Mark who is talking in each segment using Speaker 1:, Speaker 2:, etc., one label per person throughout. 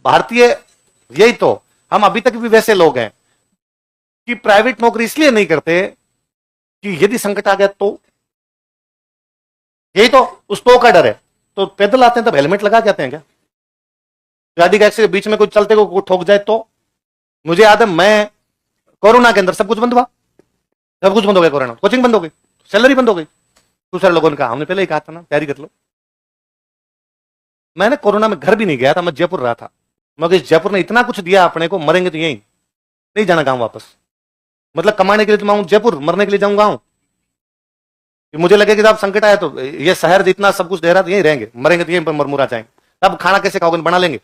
Speaker 1: भारतीय, यही तो हम अभी तक भी वैसे लोग हैं कि प्राइवेट नौकरी इसलिए नहीं करते कि यदि संकट आ गया तो, यही तो, उस तो का डर है। तो पैदल आते हैं तब हेलमेट लगा के आते हैं क्या? गाड़ी का एक्सीडेंट बीच में कोई चलते को ठोक जाए तो? मुझे याद है, मैं कोरोना के अंदर सब कुछ बंद हुआ, सब कुछ बंद हो गया, कोरोना कोचिंग बंद हो गई, सैलरी बंद हो गई। दूसरे लोगों ने कहा, हमने पहले ही कहा था ना तैयारी कर लो। मैंने कोरोना में घर भी नहीं गया था, मैं जयपुर रहा था, मगर इस जयपुर ने इतना कुछ दिया अपने को, मरेंगे तो यहीं, नहीं जाना गांव वापस। मतलब कमाने के लिए तो मैं जयपुर, मरने के लिए जाऊंगा गांव। मुझे लगे कि जब संकट आया तो ये शहर जितना सब कुछ दे रहा था, यहीं रहेंगे, मरेंगे तो यहीं पर मरमुरा जाएंगे। अब खाना कैसे खाओगे, बना लेंगे,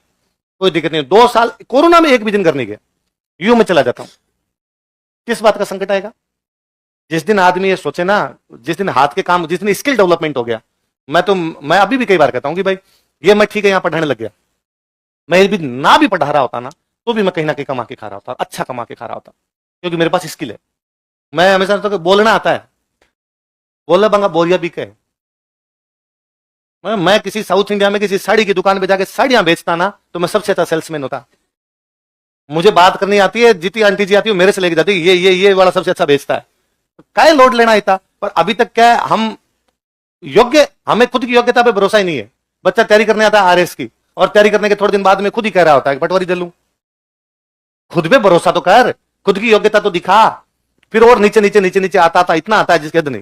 Speaker 1: कोई दिक्कत नहीं। 2 साल कोरोना में एक भी दिन घर नहीं गया, यूं मैं चला जाता हूं। किस बात का संकट आएगा? जिस दिन आदमी ये सोचे ना, जिस दिन हाथ के काम, जिस दिन स्किल डेवलपमेंट हो गया। मैं अभी भी कई बार कहता हूं कि भाई ये मैं ठीक है यहां पढ़ाने लग गया, मैं भी ना भी पढ़ा रहा होता ना तो भी मैं कहीं ना कहीं कमा के खा रहा होता, अच्छा कमा के खा रहा होता, क्योंकि मेरे पास स्किल है। मैं हमेशा तो बोलना आता है, बोला बंगा बोरिया भी कहे। मैं किसी साउथ इंडिया में किसी साड़ी की दुकान पे जाके साड़ियां बेचता ना तो मैं सबसे अच्छा सेल्समैन होता। मुझे बात करनी आती है, जीती आंटी जी आती है मेरे से लेके जाती है, ये वाला सबसे अच्छा बेचता है। काय लोड लेना ही था। पर अभी तक क्या है, हम योग्य, हमें खुद की योग्यता पे भरोसा ही नहीं है। बच्चा तैयारी करने आता है आरएस की, और तैयारी करने के थोड़े दिन बाद में खुद ही कह रहा होता है कि पटवारी जलूं। खुद पे भरोसा तो कर, खुद की योग्यता तो दिखा। फिर और नीचे नीचे नीचे नीचे आता था, इतना आता है जिसके हद नहीं।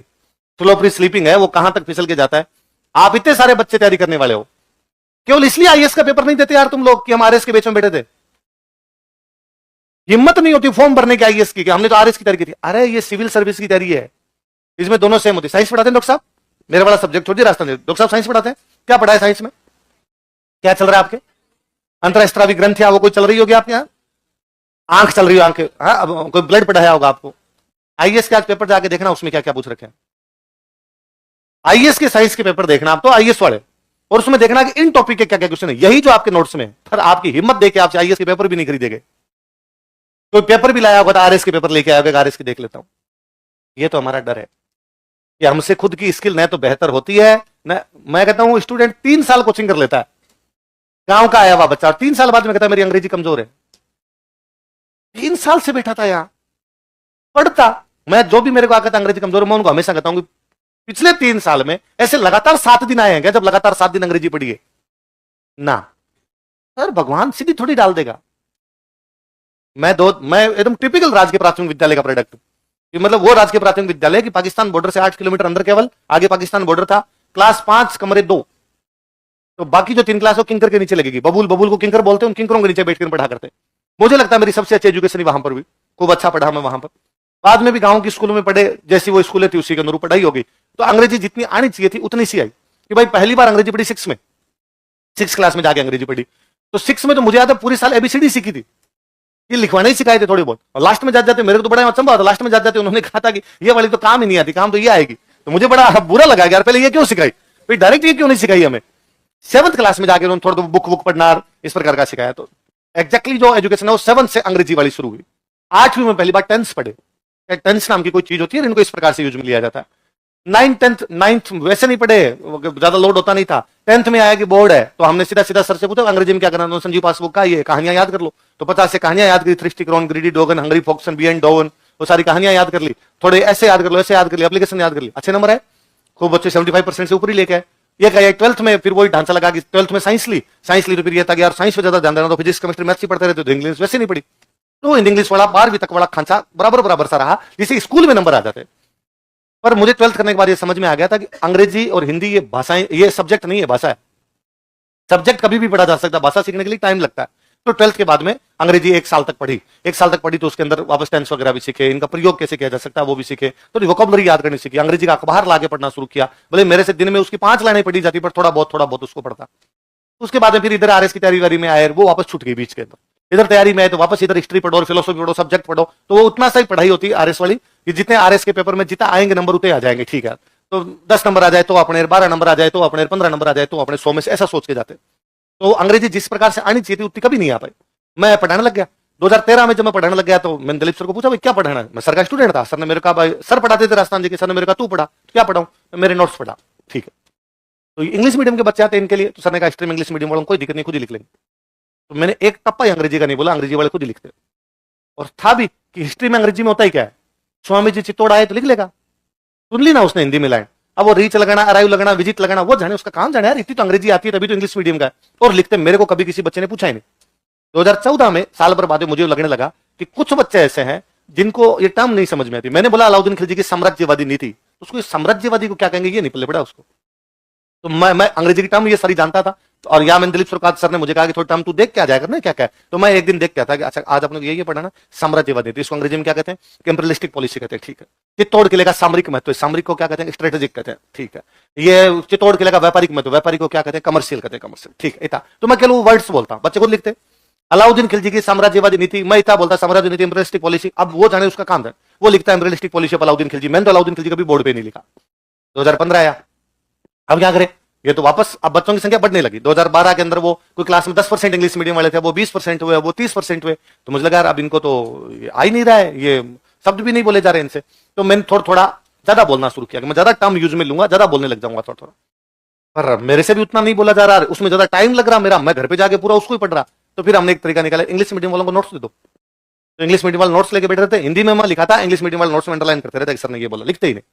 Speaker 1: स्लो फ्री स्लीपिंग है, वो कहां तक फिसल के जाता है। आप इतने सारे बच्चे तैयारी करने वाले हो, केवल इसलिए आईएएस का पेपर नहीं देते यार तुम लोग कि हम आरएस के बेच में बैठे थे। हिम्मत नहीं होती फॉर्म भरने की आईएएस की, हमने तो आरएस की तैयारी की थी। अरे ये सिविल सर्विस की तैयारी है, इसमें दोनों सेम होती है। साइंस पढ़ाते हैं डॉक्टर साहब, मेरे वाला सब्जेक्ट छोड़ दिया रास्ता। डॉक्टर साहब साइंस पढ़ाते हैं, क्या पढ़ा है साइंस में? क्या चल रहा है आपके? अंतरस्त्रावी ग्रंथियां वो कोई चल रही होगी आपके यहाँ, आंख चल रही हो, आंख, हाँ, कोई ब्लड पढ़ाया होगा आपको। आईएएस के आज पेपर जाके देखना उसमें क्या क्या पूछ रखे हैं। आईएएस के साइंस के पेपर देखना आप तो आईएएस वाले, और उसमें देखना कि इन टॉपिक के क्या क्या क्वेश्चन है, यही जो आपके नोट्स में। फिर आपकी हिम्मत देके आपसे आईएएस के पेपर भी नहीं खरीदेंगे। कोई पेपर भी लाया होगा तो आरएस के पेपर लेके आया, आरएस की देख लेता हूं। ये तो हमारा डर है कि हमसे खुद की स्किल न तो बेहतर होती है न। मैं कहता हूं स्टूडेंट 3 साल कोचिंग कर लेता है, गांव का आया हुआ बच्चा, और 3 साल बाद में कहता है मेरी अंग्रेजी कमजोर है। 3 साल से बैठा था यहां पढ़ता। मैं जो भी मेरे को आकर अंग्रेजी कमजोर है, मैं उनको हमेशा कहता हूं कि पिछले 3 साल में ऐसे लगातार 7 दिन आए हैं क्या जब लगातार 7 दिन अंग्रेजी पढ़ी है ना? सर भगवान सीधी थोड़ी डाल देगा। मैं एकदम टिपिकल राजकीय प्राथमिक विद्यालय का प्रोडक्ट, मतलब वो राजकीय प्राथमिक विद्यालय कि पाकिस्तान बॉर्डर से 8 किलोमीटर अंदर, केवल आगे पाकिस्तान बॉर्डर था। क्लास 5 कमरे 2, तो बाकी जो 3 क्लास वो किंकर के नीचे लगेगी। बबूल को किंकर बोलते हैं, उन किंकरों के नीचे बैठकर पढ़ा करते। मुझे लगता है मेरी सबसे अच्छी एजुकेशन वहां पर भी, खूब अच्छा पढ़ा मैं वहां पर। बाद में भी गांव की स्कूलों में पढ़े, जैसी वो स्कूलें थी उसी के अनुरूप पढ़ाई होगी। तो अंग्रेजी जितनी आनी चाहिए थी उतनी सी आई कि भाई पहली बार अंग्रेजी पढ़ी 6 में, 6 क्लास में जाके अंग्रेजी पढ़ी। तो 6 में तो मुझे याद है पूरी साल एबीसीडी सीखी थी, ये लिखवाने ही सिखाए थे थोड़ी बहुत। और लास्ट में जाते मेरे को तो बड़ा अचंभा था, लास्ट में जाते उन्होंने कहा था कि ये वाली तो काम ही नहीं आती, काम तो ये आएगी। तो मुझे बड़ा बुरा लगा यार, पहले ये क्यों सिखाई भाई, डायरेक्ट ये क्यों नहीं सिखाई हमें। 7th क्लास में जाके उन्होंने थोड़ा बुक पढ़ना इस प्रकार का सिखाया। तो एग्जैक्टली जो एजुकेशन है वो 7 से अंग्रेजी वाली शुरू हुई। 8वीं में पहली बार टेंस पढ़े। टेंस नाम की कोई चीज होती है, इनको इस प्रकार से यूज में लिया जाता है। 9th वैसे नहीं पढ़े, ज्यादा लोड होता नहीं था। 10th में आया कि बोर्ड है, तो हमने सीधा सीधा सर से पूछा अंग्रेजी में क्या करना। संजीव पासबुक का ये कहानियां याद कर लो। तो 50 से कहानियां याद करी, थ्रिस्टिक्रॉन, greedy dog and, hungry fox and, bee and dove, वो सारी कहानियां याद कर ली। थोड़े ऐसे याद कर लो, ऐसे याद कर ली, एप्लीकेशन याद कर ली, अच्छे नंबर है, खूब बच्चे 75% से ऊपर ही लेके आए। ये कहा 12th में फिर वही ढांचा लगा कि 12th में साइंस ली तो फिर ये था कि यार साइंस पे ज्यादा ध्यान देना, तो फिजिक्स केमिस्ट्री मैथ्स ही पढ़ते रहते, तो इंग्लिश वैसे नहीं पढ़ी। तो इंग्लिश वाला 12वीं तक वाला खांचा बराबर सा रहा, जिसे स्कूल में नंबर आ जाते। पर मुझे 12th करने के बाद ये समझ में आ गया था कि अंग्रेजी और हिंदी ये भाषाएं, ये सब्जेक्ट नहीं है, भाषा है। सब्जेक्ट कभी भी पढ़ा जा सकता है, भाषा सीखने के लिए टाइम लगता है। तो 12th के बाद में अंग्रेजी 1 साल तक पढ़ी। 1 साल तक पढ़ी तो उसके अंदर वापस टेंस वगैरह भी सीखे, इनका प्रयोग कैसे किया जा सकता है वो भी सीखे, थोड़ी वोकैबुलरी याद करनी सीखी। अंग्रेजी का अखबार लाके पढ़ना शुरू किया, भले मेरे से दिन में उसकी 5 लाइनें पढ़ी जाती, पर थोड़ा बहुत उसको पढ़ता। उसके बाद में फिर इधर आरएस की तैयारी में आए, वो वापस छूट गई बीच के अंदर। इधर तैयारी में आए तो वापस इधर हिस्ट्री पढ़ो और फिलोसफी पढ़ो, सब्जेक्ट पढ़ो। तो वो उतना सा ही पढ़ाई होती है आरएस वाली कि जितने आरएस के पेपर में जितना आएंगे नंबर उतने आ जाएंगे, ठीक है। तो 10 नंबर आ जाए तो अपने, 12 नंबर आ जाए तो अपने, 15 नंबर आ जाए तो अपने, 100 में से ऐसा सोच के जाते। तो अंग्रेजी जिस प्रकार से आनी चाहिए थी उतनी कभी नहीं आ पाई। मैं पढ़ाने लग गया 2013 में। जब मैं पढ़ाने लग गया तो मैंने दिलीप सर को पूछा भाई क्या पढ़ाना है। मैं सर का स्टूडेंट था। सर ने मेरे कहा भाई, सर पढ़ाते थे राजस्थान जी के, सर ने मेरे कहा तू पढ़ा। क्या पढ़ाऊं? मेरे नोट्स पढ़ा। ठीक है। तो इंग्लिश मीडियम के बच्चे आते हैं इनके लिए, तो सर ने कहा स्ट्रीम इंग्लिश मीडियम वालों कोई दिक्कत नहीं, खुद ही लिख लेंगे। तो मैंने एक टप्पा ही अंग्रेजी का नहीं बोला, अंग्रेजी वाले खुद ही लिखते। और था भी कि हिस्ट्री में अंग्रेजी में होता ही क्या है, स्वामी जी चित्तौड़ आए तो लिख लेगा, सुन ली ना उसने हिंदी में लाइन। अब वो रीच लगाना, अराइव लगाना, विजिट लगाना, वो जाने उसका काम जाने यार, इतनी तो अंग्रेजी आती है तभी तो इंग्लिश मीडियम का है। और लिखते मेरे को कभी किसी बच्चे ने पूछा ही नहीं। 2014 में साल भर बाद मुझे लगने लगा कि कुछ बच्चे ऐसे हैं जिनको ये टर्म नहीं समझ में आती। मैंने बोला अलाउद्दीन खिलजी की साम्राज्यवादी नीति, तो उसको साम्राज्यवादी को क्या कहेंगे ये नहीं पल्ले पड़ा उसको। तो मैं अंग्रेजी की टर्म ये सारी जानता था। और या मैंने दिलीप सरकार सर ने मुझे कहा कि थोड़ा टर्म तू देख के आ जाया करना क्या क्या है। तो मैं एक दिन देख के आता कि अच्छा आज अपने को ये पढ़ा ना साम्राज्यवादी नीति, इसको अंग्रेजी में क्या कहते हैं, इंपीरियलिस्टिक पॉलिसी कहते हैं, ठीक है। चित्तौड़ किले का सामरिक महत्व, सामरिक को क्या कहते हैं, स्ट्रेटेजिक कहते हैं, ठीक है। ये चित्तौड़ किले का व्यापारिक महत्व, व्यापारिक को क्या कहते हैं, कमर्शियल कहते हैं, कमर्शियल, ठीक है। तो मैं केवल वर्ड्स बोलता, बच्चे को लिखते अलाउद्दीन खिलजी की साम्राज्यवादी नीति, मैं इतना बोलता साम्राज्य नीति इंपीरियलिस्टिक पॉलिसी। अब वो जाने उसका काम है, वो लिखता है imperialistic policy of Alauddin Khilji. मैंने तो अलाउद्दीन खिलजी कभी बोर्ड पे नहीं लिखा। 2015 आया, अब क्या करें, ये तो वापस अब बच्चों की संख्या बढ़ने लगी। 2012 के अंदर वो कोई क्लास में 10% इंग्लिश मीडियम वाले थे, वो 20% हुए, वो 30% हुए। तो मुझे लगा यार अब इनको तो आ ही नहीं रहा है, ये शब्द भी नहीं बोले जा रहे इनसे। तो मैंने थोड़ा थोड़ा ज्यादा बोलना शुरू किया कि मैं ज्यादा टर्म यूज में लूंगा, ज्यादा बोलने लग जाऊंगा थोड़ा थोड़ा। पर मेरे से भी उतना नहीं बोला जा रहा, उसमें ज्यादा टाइम लग रहा मेरा, मैं घर पे जाके पूरा उसको ही पढ़ रहा। तो फिर हमने एक तरीका निकाला, इंग्लिश मीडियम वालों को नोट्स दे दो। तो इंग्लिश मीडियम वाले नोट्स लेके बैठे रहते, हिंदी में मैं लिखा था, इंग्लिश मीडियम वाले नोट्स में अंडरलाइन करते रहते, सर ने ये बोला, लिखते ही नहीं।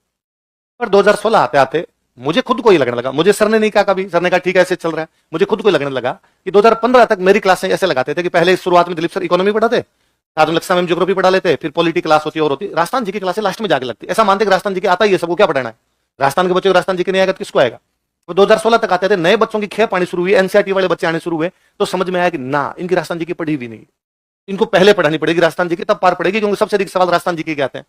Speaker 1: पर 2016 आते आते मुझे खुद को ही लगने लगा, मुझे सर ने नहीं कहा कभी, सर ने कहा ठीक है ऐसे चल रहा है, मुझे खुद को ही लगने लगा कि 2015 तक मेरी क्लासें ऐसे लगाते थे कि पहले शुरुआत में दिलीप सर इकोनॉमी पढ़ाते, साथ में लक्ष्य मैम ज्योग्राफी पढ़ा लेते, फिर पॉलिटी क्लास होती और होती, राजस्थान जी की क्लासें लास्ट में जाके लगती। ऐसा मानते कि राजस्थान जी की आता ही है, सबको क्या पढ़ाना है, राजस्थान के बच्चे को राजस्थान जी के नहीं आएगा तो किसको आएगा। तो 2016 तक आते थे, नए बच्चों की खेप आनी शुरू हुई, एनसीईआरटी वाले बच्चे आने शुरू हुए, तो समझ में आया कि ना इनकी राजस्थान जी की पढ़ी भी नहीं, इनको पहले पढ़ानी पड़ेगी राजस्थान जी की, तब पार पड़ेगी, क्योंकि सबसे अधिक सवाल राजस्थान जी के आते हैं।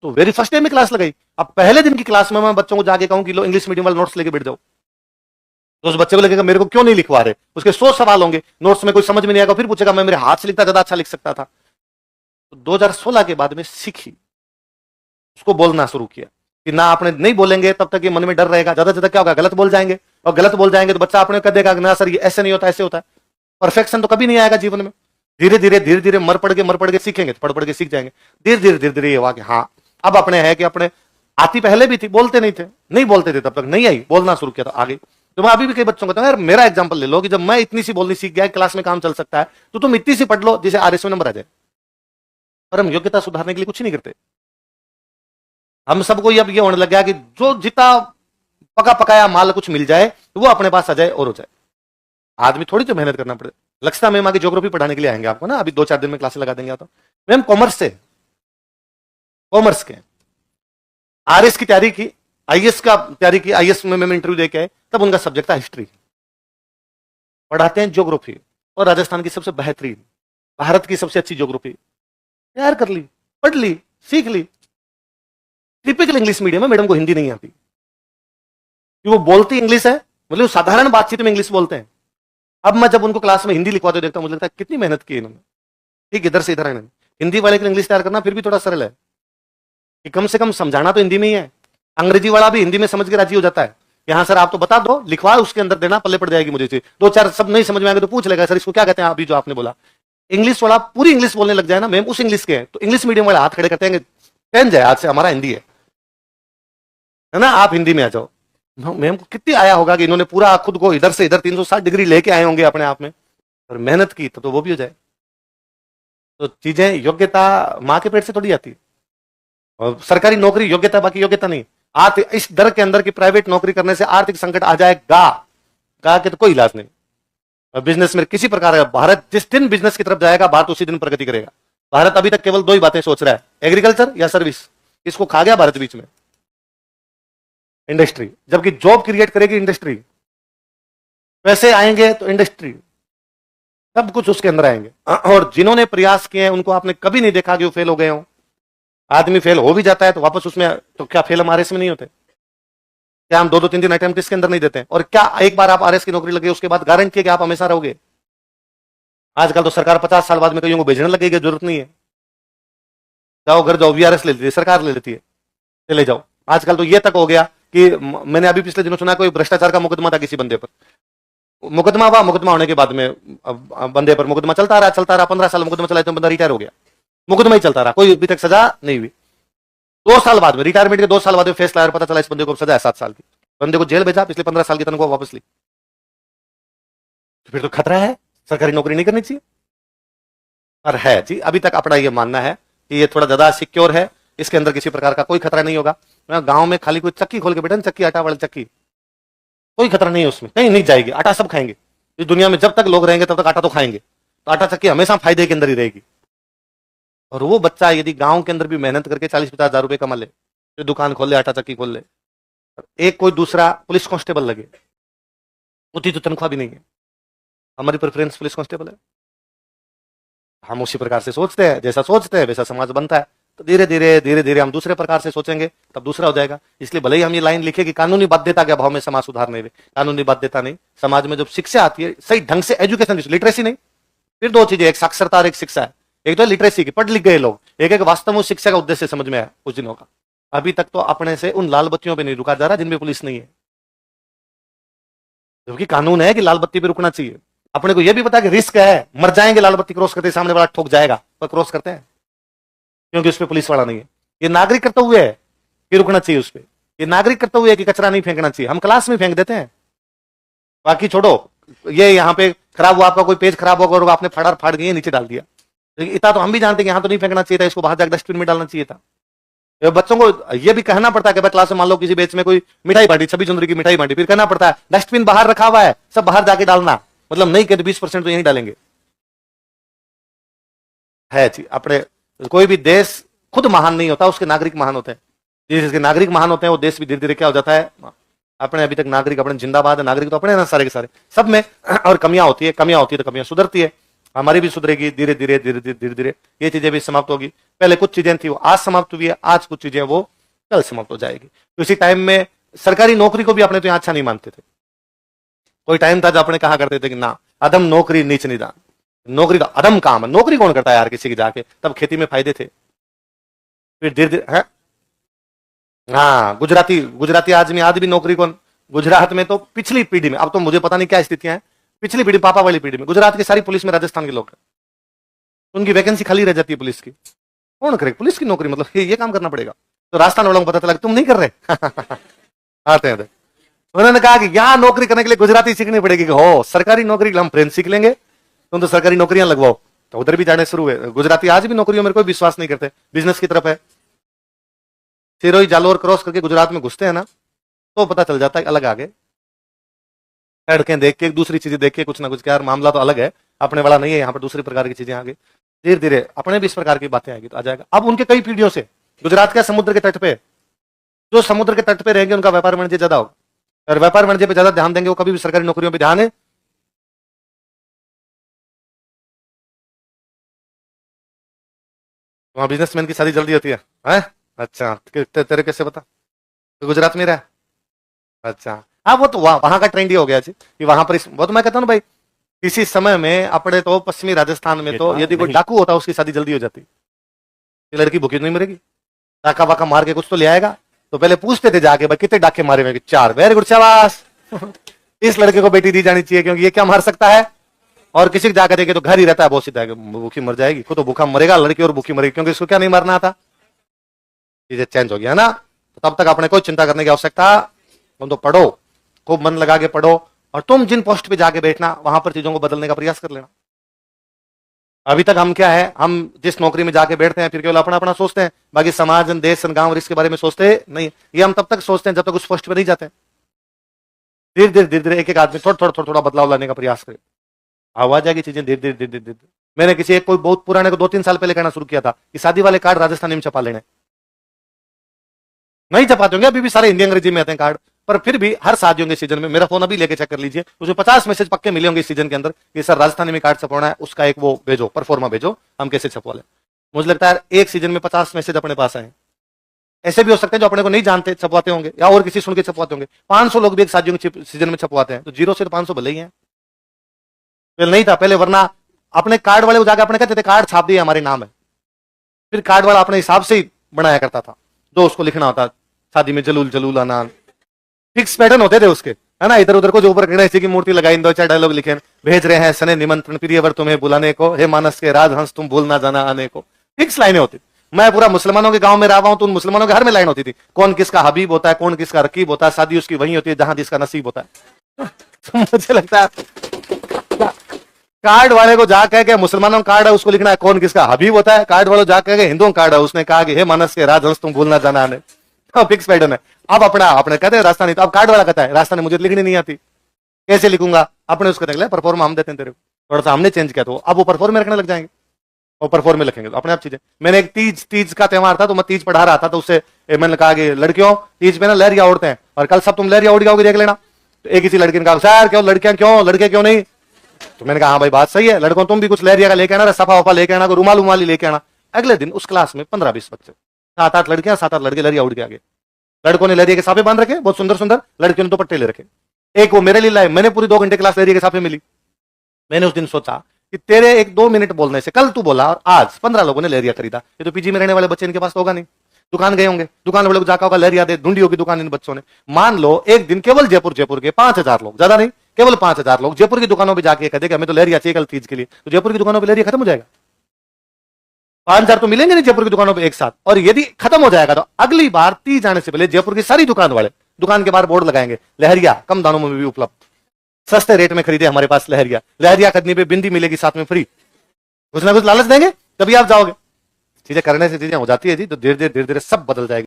Speaker 1: तो वेरी फर्स्ट डे में क्लास लगाई। अब पहले दिन की क्लास में मैं बच्चों को जाके कहूं कि लो इंग्लिश मीडियम वाले नोट्स लेके बैठ जाओ, तो उस बच्चे को लगेगा मेरे को क्यों नहीं लिखवा रहे, उसके 100 सवाल होंगे, नोट्स में कोई समझ में नहीं आएगा, फिर पूछेगा मैं मेरे हाथ से लिखता ज्यादा अच्छा लिख सकता था। तो 2016 के बाद में सीखी, उसको बोलना शुरू किया कि ना आपने नहीं बोलेंगे तब तक ये मन में डर रहेगा, ज्यादा ज्यादा क्या होगा गलत बोल जाएंगे, और गलत बोल जाएंगे तो बच्चा अपने कह देगा ना सर ये ऐसे नहीं होता, ऐसे होता है। परफेक्शन तो कभी नहीं आएगा जीवन में, धीरे धीरे मर पड़ के सीखेंगे, पढ़ पढ़ के सीख जाएंगे, धीरे धीरे ये हुआ कि हाँ अब अपने है कि अपने आती पहले भी थी, बोलते नहीं थे, नहीं बोलते थे तब तक, नहीं आई, बोलना शुरू किया तो आगे। तो मैं अभी भी कई बच्चों को कहता हूं यार मेरा एग्जांपल ले लो कि जब मैं इतनी सी बोलनी सीख गया क्लास में काम चल सकता है, तो तुम इतनी सी पढ़ लो जिसे आरएस में नंबर आ जाए। पर हम योग्यता सुधारने के लिए कुछ नहीं करते। हम सबको अब ये होने लग गया कि जो जितना पका पकाया माल कुछ मिल जाए तो वो अपने पास आ जाए और हो जाए। आदमी थोड़ी तो मेहनत करना पड़े। लक्ष्य मैम आगे ज्योग्राफी पढ़ाने के लिए आएंगे आपको ना, अभी 2-4 दिन में क्लास लगा देंगे। तो मैम कॉमर्स से, कॉमर्स के आरएस की तैयारी की, आईएएस का तैयारी की, आईएएस में मैम इंटरव्यू देके आए, तब उनका सब्जेक्ट था हिस्ट्री, पढ़ाते हैं ज्योग्राफी, और राजस्थान की सबसे बेहतरीन, भारत की सबसे अच्छी ज्योग्राफी तैयार कर ली, पढ़ ली, सीख ली। टिपिकल इंग्लिश मीडियम है, मैडम को हिंदी नहीं आती कि वो बोलती इंग्लिश है, मतलब साधारण बातचीत में इंग्लिश बोलते हैं। अब मैं जब उनको क्लास में हिंदी लिखवाते देखता हूं, मुझे लगता है कितनी मेहनत की इन्होंने, ठीक इधर से इधर आने। हिंदी वाले के इंग्लिश तैयार करना फिर भी थोड़ा सरल है कि कम से कम समझाना तो हिंदी में ही है। अंग्रेजी वाला भी हिंदी में समझ के राजी हो जाता है, यहाँ सर आप तो बता दो, लिखवा उसके अंदर देना, पल्ले पड़ जाएगी मुझे। 2-4 सब नहीं समझ में आएगा तो पूछ लेगा सर इसको क्या कहते हैं अभी जो आपने बोला। इंग्लिश वाला पूरी इंग्लिश बोलने लग जाए ना, मैम उस इंग्लिश के, तो इंग्लिश मीडियम वाले हाथ खड़े करते हैं, पहन जाए आज से हमारा हिंदी है ना, आप हिंदी में आ जाओ। मैम को कितनी आया होगा कि इन्होंने पूरा खुद को इधर से इधर 360 डिग्री लेके आए होंगे अपने आप में, और मेहनत की तो वो भी हो जाए। तो चीजें, योग्यता माँ के पेट से थोड़ी आती है, और सरकारी नौकरी योग्यता, बाकी योग्यता नहीं। इस दर के अंदर की प्राइवेट नौकरी करने से आर्थिक संकट आ जाएगा, गा के तो कोई इलाज नहीं। और बिजनेस में किसी प्रकार का, भारत जिस दिन बिजनेस की तरफ जाएगा भारत उसी दिन प्रगति करेगा। भारत अभी तक केवल 2 ही बातें सोच रहा है, एग्रीकल्चर या सर्विस, इसको खा गया भारत बीच में, इंडस्ट्री। जबकि जॉब क्रिएट करेगी इंडस्ट्री, पैसे आएंगे तो इंडस्ट्री, सब कुछ उसके अंदर आएंगे। और जिन्होंने प्रयास किए हैं उनको आपने कभी नहीं देखा कि वो फेल हो गए हों। आदमी फेल हो भी जाता है तो वापस उसमें, तो क्या फेल हम आरएस में नहीं होते? क्या हम 2-2, 3-3 अटेम्प्ट इसके अंदर नहीं देते? और क्या एक बार आप आरएस की नौकरी लगे उसके बाद गारंटी है कि आप हमेशा रहोगे? आजकल तो सरकार 50 साल बाद में कईयों को भेजने लगेगी, जरूरत नहीं है, जाओ घर जाओ, वीआरएस ले लेती है सरकार, ले लेती है, चले जाओ। आजकल तो ये तक हो गया कि मैंने अभी पिछले दिनों सुना कोई भ्रष्टाचार का मुकदमा था किसी बंदे पर, मुकदमा हुआ, मुकदमा होने के बाद में बंदे पर मुकदमा चलता रहा 15 साल मुकदमा चला, तो बंदा रिटायर हो गया, मुकदमा ही चलता रहा, कोई अभी तक सजा नहीं हुई। 2 साल बाद में, रिटायरमेंट के 2 साल बाद में फैसला आया, पता चला इस बंदे को सजा है 7 साल की, बंदे को जेल भेजा, पिछले 15 साल की तनख्वाह वापस ली। तो फिर तो खतरा है, सरकारी नौकरी नहीं करनी चाहिए? और है जी, अभी तक अपना ये मानना है कि ये थोड़ा ज्यादा सिक्योर है, इसके अंदर किसी प्रकार का कोई खतरा नहीं होगा। गांव में खाली कोई चक्की खोल के बैठे ना, चक्की, आटा वाली चक्की, कोई खतरा नहीं है उसमें, कहीं नहीं जाएगी, आटा सब खाएंगे। इस दुनिया में जब तक लोग रहेंगे तब तक आटा तो खाएंगे, तो आटा चक्की हमेशा फायदे के अंदर ही रहेगी। और वो बच्चा यदि गांव के अंदर भी मेहनत करके 40-50 हजार रुपए कमा ले, तो दुकान खोल ले, आटा चक्की खोल ले, एक कोई दूसरा पुलिस कांस्टेबल लगे, उतनी तो तनख्वाह भी नहीं है, हमारी प्रेफरेंस पुलिस कांस्टेबल है। हम उसी प्रकार से सोचते हैं, जैसा सोचते हैं वैसा समाज बनता है। तो धीरे धीरे हम दूसरे प्रकार से सोचेंगे, तब दूसरा हो जाएगा। इसलिए भले ही हम ये लाइन लिखे कि कानूनी बाध्यता के अभाव में समाज सुधार नहीं रहे, कानूनी बाध्यता नहीं, समाज में जब शिक्षा आती है सही ढंग से, एजुकेशन, लिटरेसी नहीं, फिर दो चीजें, एक साक्षरता और एक शिक्षा है। एक तो लिटरेसी की, पढ़ लिख गए लोग, एक वास्तव में शिक्षा का उद्देश्य समझ में आया कुछ दिनों का। अभी तक तो अपने से उन लाल बत्तियों पे नहीं रुका जा रहा जिनमें पुलिस नहीं है, क्योंकि कानून है कि लाल बत्ती पे रुकना चाहिए। अपने को यह भी पता कि रिस्क है, मर जाएंगे लाल बत्ती क्रॉस करते, सामने वाला ठोक जाएगा, पर क्रॉस करते हैं क्योंकि उसमें पुलिस वाला नहीं है। ये नागरिक करते हुए है कि रुकना चाहिए उस पर, ये नागरिक करते हुए कि कचरा नहीं फेंकना चाहिए, हम क्लास में फेंक देते हैं। बाकी छोड़ो, ये यहाँ पे खराब हुआ, आपका कोई पेज खराब होगा और आपने फाड़ गई नीचे डाल दिया, इतना तो हम भी जानते हैं कि यहाँ तो नहीं फेंकना चाहिए था, इसको बाहर जाकर डस्टबिन में डालना चाहिए था। बच्चों को यह भी कहना पड़ता है कि क्लास में मान लो किसी बेच में कोई मिठाई बांटी, 26 जनवरी की मिठाई बांटी, फिर कहना पड़ता है डस्टबिन बाहर रखा हुआ है, सब बाहर जाके डालना, मतलब नहीं कहते 20% तो यहीं डालेंगे। है जी, अपने कोई भी देश खुद महान नहीं होता, उसके नागरिक महान होते हैं। जिसके नागरिक महान होते हैं वो देश भी धीरे धीरे क्या हो जाता है। अपने अभी तक नागरिक अपने जिंदाबाद है, नागरिक तो अपने ना सारे के सारे, सब में और कमियां होती है तो कमियां सुधरती है, हमारी भी सुधरेगी धीरे धीरे ये चीजें भी समाप्त होगी। पहले कुछ चीजें थी वो आज समाप्त हुई है, आज कुछ चीजें वो कल समाप्त हो जाएगी। तो इसी टाइम में सरकारी नौकरी को भी अपने तो यहाँ अच्छा नहीं मानते थे। कोई टाइम था जब अपने कहा करते थे कि ना, अदम नौकरी नीच निदान, नौकरी तो अदम काम है, नौकरी कौन करता है यार किसी की जाके, तब खेती में फायदे थे। फिर धीरे धीरे है, हाँ, गुजराती आज भी नौकरी कौन, गुजरात में तो पिछली पीढ़ी में, अब तो मुझे पता नहीं क्या स्थितियां हैं, पिछली पीढ़ी, पापा वाली पीढ़ी में गुजरात की सारी पुलिस में राजस्थान के लोग हैं, उनकी वैकेंसी खाली रह जाती है पुलिस की। कौन करे पुलिस की नौकरी, मतलब ये काम करना पड़ेगा। तो राजस्थान वालों को पता चला तुम नहीं कर रहे आते हैं, उन्होंने कहा कि यहाँ नौकरी करने के लिए गुजराती सीखनी पड़ेगी। हो सरकारी नौकरी के लिए हम फ्रेंच सीख लेंगे, तुम तो सरकारी नौकरियां लगवाओ, तो उधर भी जाने शुरू हुए। गुजराती आज भी नौकरियों में कोई विश्वास नहीं करते, बिजनेस की तरफ है। सिरोही जालोर क्रॉस करके गुजरात में घुसते हैं ना, तो पता चल जाता है अलग आगे सड़कें देख के, दूसरी चीजें देख के कुछ ना कुछ, क्या मामला तो अलग है, अपने वाला नहीं है, यहाँ पर दूसरी प्रकार की चीजें आगे धीरे धीरे अपने भी इस प्रकार की बातें आएगी तो आ जाएगा। अब उनके कई पीढ़ियों से गुजरात के समुद्र के तट पे, जो समुद्र के तट पे रहेंगे उनका व्यापार वाणिज्य ज्यादा होगा, और व्यापार वाणिज्य पे ज्यादा ध्यान देंगे वो कभी भी सरकारी नौकरियों पे ध्यान है। वहां बिजनेसमैन की शादी जल्दी होती है? अच्छा, तेरे कैसे पता, तो गुजरात में रहा? अच्छा, हाँ, वो तो वहां का ट्रेंड ही हो गया जी कि वहां पर वो तो मैं कहता हूँ भाई, किसी समय में अपने तो पश्चिमी राजस्थान में तो यदि कोई डाकू होता उसकी शादी जल्दी हो जाती, लड़की भूखी नहीं मरेगी, डाका वाका मार के कुछ तो ले आएगा। तो पहले पूछते थे जाके भाई कितने डाके मारे हुए, 4, वेरी गुड, शाबाश इस लड़के को बेटी दी जानी चाहिए क्योंकि ये क्या मार सकता है। और किसी को जाकर देखे तो घर ही रहता है, बहुत सीधा है, भूखी मर जाएगी, खुद तो भूखा मरेगा, लड़की और भूखी मरेगी, क्योंकि इसको क्या नहीं मारना था। चीजें चेंज हो गया ना, तो तब तक अपने कोई चिंता करने की आवश्यकता, तुम तो पढ़ो, खूब मन लगा के पढ़ो, और तुम जिन पोस्ट पे जाके बैठना वहां पर चीजों को बदलने का प्रयास कर लेना। अभी तक हम क्या है, हम जिस नौकरी में जाके बैठते हैं फिर केवल अपना अपना सोचते हैं, बाकी समाज, देश, गांव और इसके बारे में सोचते नहीं। ये हम तब तक सोचते हैं जब तक उस पोस्ट पे नहीं जाते। धीरे धीरे एक आदमी थोड़ा बदलाव लाने का प्रयास करे, आवाज आएगी चीजें धीरे धीरे। मैंने किसी एक कोई बहुत पुराने को 2-3 साल पहले कहना शुरू किया था कि शादी वाले कार्ड राजस्थानी में छपा लेने, नहीं छपाते होंगे, अभी भी सारे हिंदी अंग्रेजी में आते हैं कार्ड, पर फिर भी हर शादियों के सीजन में, मेरा फोन अभी लेके चेक कर लीजिए, उसमें 50 मैसेज पक्के मिले होंगे इस सीजन के अंदर कि सर राजस्थानी में कार्ड छपवाना है, उसका एक वो भेजो, परफॉर्मा भेजो, हम कैसे छपवा लें। मुझे लगता है एक सीजन में 50 मैसेज अपने पास आए। ऐसे भी हो सकते हैं जो अपने को नहीं जानते छपवाते होंगे, या और किसी सुन के छपवाते होंगे। 500 लोग भी एक शादियों के सीजन में छपवाते हैं, तो 0 से तो 500 भले ही है। पहले नहीं था, पहले वरना अपने कार्ड वाले को जाकर अपने कहते थे कार्ड छाप दिए हमारे नाम है, फिर कार्ड वाला अपने हिसाब से ही बनाया करता था, जो उसको लिखना होता शादी में, जलूल जलूल आना, फिक्स पैटर्न होते थे उसके, है ना। इधर उधर को जो ऊपर गणेश जी की मूर्ति लगाई, 2-4 डायलॉग लिखे, भेज रहे हैं सने निमंत्रण प्रियवर तुम्हें बुलाने को, हे मानस के राजहंस तुम भूल ना जाना आने को। फिक्स लाइनें होती। मैं पूरा मुसलमानों के गांव में रहा हूं तो उन मुसलमानों के घर में लाइन होती थी, कौन किसका हबीब होता है, कौन किसका रकीब होता है, शादी उसकी वही होती है जहां जिसका नसीब होता है। तो मुझे लगता है कार्ड वाले को जा कह के मुसलमानों का कार्ड है उसको लिखना है कौन किसका हबीब होता है, कार्ड वालों जा कह के हिंदुओं का कार्ड है उसने कहा कि हे मानस के राजहंस तुम भूलना जाना ने फिक्स पैटर्न है। अब अपना अपने कहते हैं राजस्थानी, तो अब कार्ड वाला कहता है राजस्थानी मुझे लिखनी नहीं आती कैसे लिखूंगा, अपने उसको देख ले परफॉर्म हम देते हैं तेरे को, थोड़ा सा हमने चेंज किया तो अब वो परफॉर्म में रखने लग जाएंगे और परफॉर्म में लिखेंगे तो अपने आप चीजें। मैंने एक तीज का त्योहार था तो मैं तीज पढ़ा रहा था तो उससे मैंने कहा कि लड़कियों तीज पे ना लहरिया उड़ते हैं और कल सब तुम लहरिया उड़ जाओगे देख लेना। तो एक किसी लड़की ने कहा सर क्यों लड़कियां क्यों लड़के क्यों नहीं, तो मैंने कहा हाँ भाई बात सही है, लड़कों तुम भी कुछ लहरिया का लेके आना, सफा वफा लेके आना, रुमाल उमाली लेके आना। अगले दिन उस क्लास में 15-20 बच्चे, 7-8 लड़कियां 7-8 लड़के लहरिया उड़ के आगे। लड़कों ने लहरिया के साफे बांध रखे बहुत सुंदर सुंदर, लड़कियों ने तो पट्टे ले रखे। एक वो मेरे लिए लाए, मैंने पूरी 2 घंटे क्लास लहरिया के साफे मिली। मैंने उस दिन सोचा कि तेरे 1-2 मिनट बोलने से कल तू बोला और आज 15 लोगों ने लहरिया खरीदा। ये तो पीजी में रहने वाले बच्चे इनके पास तो होगा नहीं, दुकान गए होंगे, दुकान वाले को जाकर होगा लहरिया दे, ढूंढी होगी दुकान इन बच्चों ने। मान लो एक दिन केवल जयपुर के 5000 लोग, ज्यादा नहीं केवल 5000 लोग जयपुर की दुकानों पे जाके कह देगा हमें तो लहरिया चाहिए कल तीज के लिए, तो जयपुर की दुकानों पे लहरिया खत्म हो जाएगा। 5000 तो मिलेंगे नहीं जयपुर की दुकानों पे एक साथ, और यदि खत्म हो जाएगा तो अगली बार तीज आने से पहले जयपुर की सारी दुकान वाले दुकान के बाहर बोर्ड लगाएंगे लहरिया कम दामों में भी उपलब्ध, सस्ते रेट में खरीदे हमारे पास लहरिया, लहरिया खरीदने पे बिंदी मिलेगी साथ में फ्री, कुछ ना कुछ लालच देंगे तभी आप जाओगे। चीजें करने से चीजें हो जाती है जी, तो धीरे धीरे सब बदल जाएगी।